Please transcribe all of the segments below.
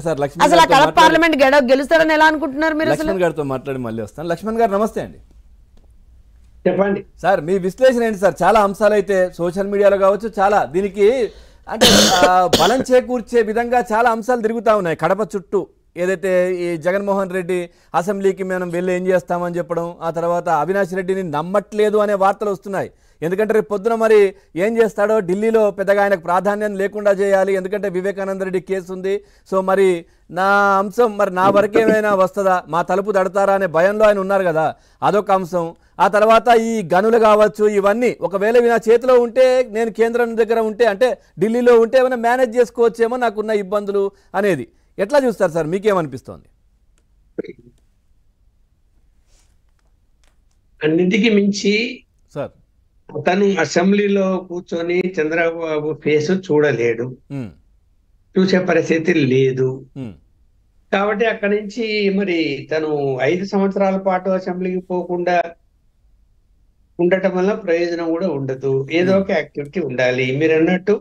Sir Laxman అసలు ఆ గారితో కడప పార్లమెంట్ గెలుస్తారని ఎలా అనుకుంటున్నారు మీరు? లక్ష్మణ్ గారితో మాట్లాడి మళ్ళీ వస్తాను. లక్ష్మణ్ గారు నమస్తే అండి. చెప్పండి సార్ మీ విశ్లేషణ ఏంటి సార్? చాలా అంశాలు అయితే సోషల్ మీడియాలో కావచ్చు, చాలా దీనికి అంటే బలం చేకూర్చే విధంగా చాలా అంశాలు తిరుగుతూ ఉన్నాయి కడప చుట్టూ. ఏదైతే ఈ జగన్మోహన్ రెడ్డి అసెంబ్లీకి మనం వెళ్ళి ఏం చేస్తామని చెప్పడం, ఆ తర్వాత అవినాష్ రెడ్డిని నమ్మట్లేదు అనే వార్తలు వస్తున్నాయి. ఎందుకంటే రేపు పొద్దున మరి ఏం చేస్తాడో, ఢిల్లీలో పెద్దగా ఆయనకు ప్రాధాన్యం లేకుండా చేయాలి, ఎందుకంటే వివేకానంద రెడ్డి కేసు ఉంది. సో మరి నా అంశం మరి నా వరకేమైనా వస్తుందా, మా తలుపు తడతారా అనే భయంలో ఆయన ఉన్నారు కదా, అదొక అంశం. ఆ తర్వాత ఈ గనులు కావచ్చు, ఇవన్నీ ఒకవేళ నా చేతిలో ఉంటే, నేను కేంద్రం దగ్గర ఉంటే, అంటే ఢిల్లీలో ఉంటే ఏమైనా మేనేజ్ చేసుకోవచ్చేమో నాకున్న ఇబ్బందులు అనేది. ఎట్లా చూస్తారు సార్, మీకేమనిపిస్తోంది? అన్నింటికి మించి సార్ అతను అసెంబ్లీలో కూర్చొని చంద్రబాబు ఫేస్ చూడలేడు, చూసే పరిస్థితి లేదు. కాబట్టి అక్కడి నుంచి మరి తను 5 సంవత్సరాల పాటు అసెంబ్లీకి పోకుండా ఉండటం వల్ల ప్రయోజనం కూడా ఉండదు. ఏదో ఒక యాక్టివిటీ ఉండాలి. మీరు అన్నట్టు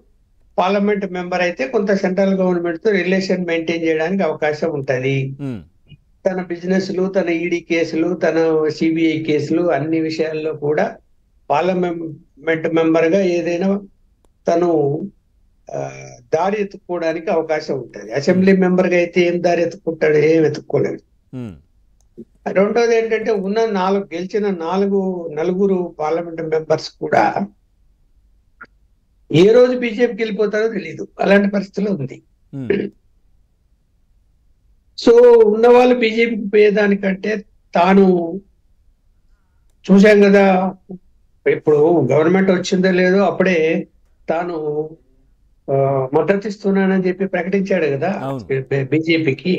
పార్లమెంట్ మెంబర్ అయితే కొంత సెంట్రల్ గవర్నమెంట్ తో రిలేషన్ మెయింటైన్ చేయడానికి అవకాశం ఉంటది. తన బిజినెస్లు, తన ఈడీ కేసులు, తన సిబిఐ కేసులు అన్ని విషయాల్లో కూడా పార్లమెంట్ మెంబర్ గా ఏదైనా తను దారి ఎత్తుకోవడానికి అవకాశం ఉంటుంది. అసెంబ్లీ మెంబర్ గా అయితే ఏం దారి ఎత్తుకుంటాడు? ఏం ఎత్తుక్కోలేడు. రెండోది ఏంటంటే ఉన్న గెలిచిన నలుగురు పార్లమెంట్ మెంబర్స్ కూడా ఏ రోజు బీజేపీకి వెళ్ళిపోతారో తెలీదు, అలాంటి పరిస్థితిలో ఉంది. సో ఉన్న వాళ్ళు బీజేపీకి పోయేదానికంటే తాను చూశాం కదా, ఇప్పుడు గవర్నమెంట్ వచ్చిందో లేదో అప్పుడే తాను మద్దతు ఇస్తున్నానని చెప్పి ప్రకటించాడు కదా బీజేపీకి,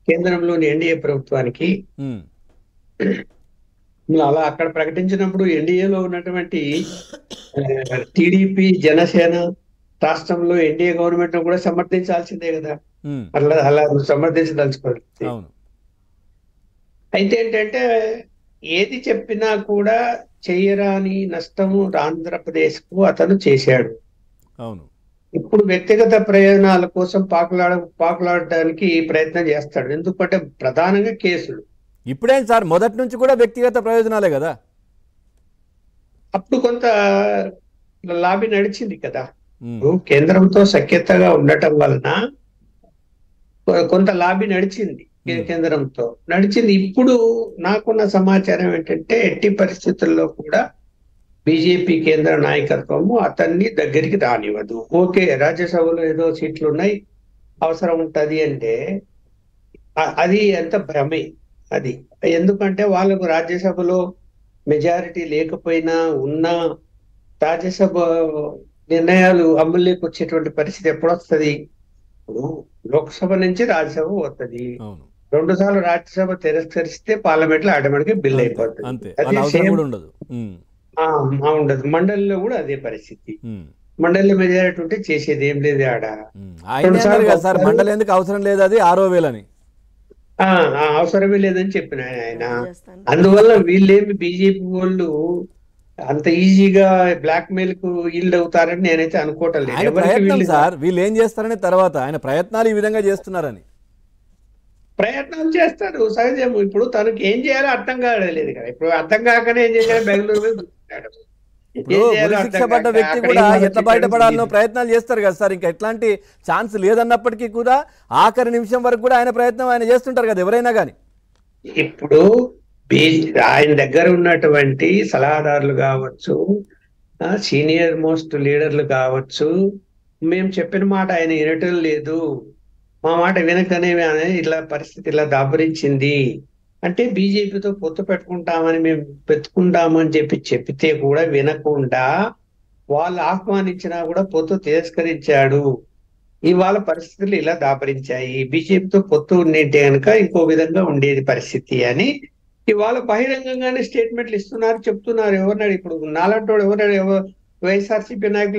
కేంద్రంలోని ఎన్డీఏ ప్రభుత్వానికి. అలా అక్కడ ప్రకటించినప్పుడు ఎన్డీఏలో ఉన్నటువంటి టీడీపీ, జనసేన రాష్ట్రంలో ఎన్డీఏ గవర్నమెంట్ కూడా సమర్థించాల్సిందే కదా. అలా సమర్థించదలుచుకోవాలి. అయితే ఏంటంటే ఏది చెప్పినా కూడా చెయ్యరాని నష్టము ఆంధ్రప్రదేశ్ కు అతను చేశాడు. ఇప్పుడు వ్యక్తిగత ప్రయోజనాల కోసం పాకులాడడానికి ప్రయత్నం చేస్తాడు. ఎందుకంటే ప్రధానంగా కేసులు. ఇప్పుడేం సార్, మొదటి నుంచి కూడా వ్యక్తిగత ప్రయోజనాలే కదా. అప్పుడు కొంత లాబీ నడిచింది కదా, కేంద్రంతో సఖ్యతగా ఉండటం వలన కొంత లాబీ నడిచింది, కేంద్రంతో నడిచింది. ఇప్పుడు నాకున్న సమాచారం ఏంటంటే ఎట్టి పరిస్థితుల్లో కూడా బీజేపీ కేంద్ర నాయకత్వము అతన్ని దగ్గరికి రానివ్వదు. ఓకే, రాజ్యసభలో ఏదో సీట్లు ఉన్నాయి, అవసరం ఉంటది అంటే అది ఎంత భ్రమే అది. ఎందుకంటే వాళ్ళకు రాజ్యసభలో మెజారిటీ లేకపోయినా ఉన్నా రాజ్యసభ నిర్ణయాలు అమల్లోకి వచ్చేటువంటి పరిస్థితి ఎప్పుడు వస్తుంది? ఇప్పుడు లోక్సభ నుంచి రాజ్యసభ వస్తుంది. 2 సార్లు రాజ్యసభ తిరస్కరిస్తే పార్లమెంట్ లో ఆటోమేటిక్ గా బిల్ అయిపోతుంది. ఉండదు. మండలిలో కూడా అదే పరిస్థితి. మండలిలో మెజారిటీ ఉంటే చేసేది ఏం లేదు. ఆడ మండలి ఎందుకు అవసరం లేదు, అది 6000 అని అవసరమే లేదని చెప్పిన ఆయన. అందువల్ల వీళ్ళేమి బీజేపీ వాళ్ళు అంత ఈజీగా బ్లాక్ మెయిల్ కు ఈల్డ్ అవుతారని నేనైతే అనుకోవటం లేదు. సార్ వీళ్ళు ఏం చేస్తారని తర్వాత ఆయన ప్రయత్నాలు ఈ విధంగా చేస్తున్నారని ప్రయత్నాలు చేస్తారు, సహజం. ఇప్పుడు తనకి ఏం చేయాలో అర్థం కాలేదు కదా. ఇప్పుడు అర్థం కాకనే ఏం చేయాలి, బెంగళూరు శిక్ష పడ్డ వ్యక్తి కూడా ఎట్లా బయటపడాలనో ప్రయత్నాలు చేస్తారు కదా సార్. ఇంకా ఎట్లాంటి ఛాన్స్ లేదన్నప్పటికీ కూడా ఆఖరి నిమిషం వరకు కూడా ఆయన ప్రయత్నం ఆయన చేస్తుంటారు కదా, ఎవరైనా కానీ. ఇప్పుడు ఆయన దగ్గర ఉన్నటువంటి సలహాదారులు కావచ్చు, సీనియర్ మోస్ట్ లీడర్లు కావచ్చు, మేము చెప్పిన మాట ఆయన వినటం లేదు, మా మాట వినకనే ఇట్లా పరిస్థితి ఇలా దాపురించింది అంటే బీజేపీతో పొత్తు పెట్టుకుంటామని చెప్పితే కూడా వినకుండా వాళ్ళు ఆహ్వానించినా కూడా పొత్తు తిరస్కరించాడు. ఇవాళ పరిస్థితులు ఇలా దాపరించాయి. బీజేపీతో పొత్తు ఉండేంటే కనుక ఇంకో విధంగా ఉండేది పరిస్థితి అని ఇవాళ బహిరంగంగానే స్టేట్మెంట్లు ఇస్తున్నారు, చెప్తున్నారు. ఎవరినాడు ఇప్పుడు నాలంటోడు, వైఎస్ఆర్సీపీ నాయకులు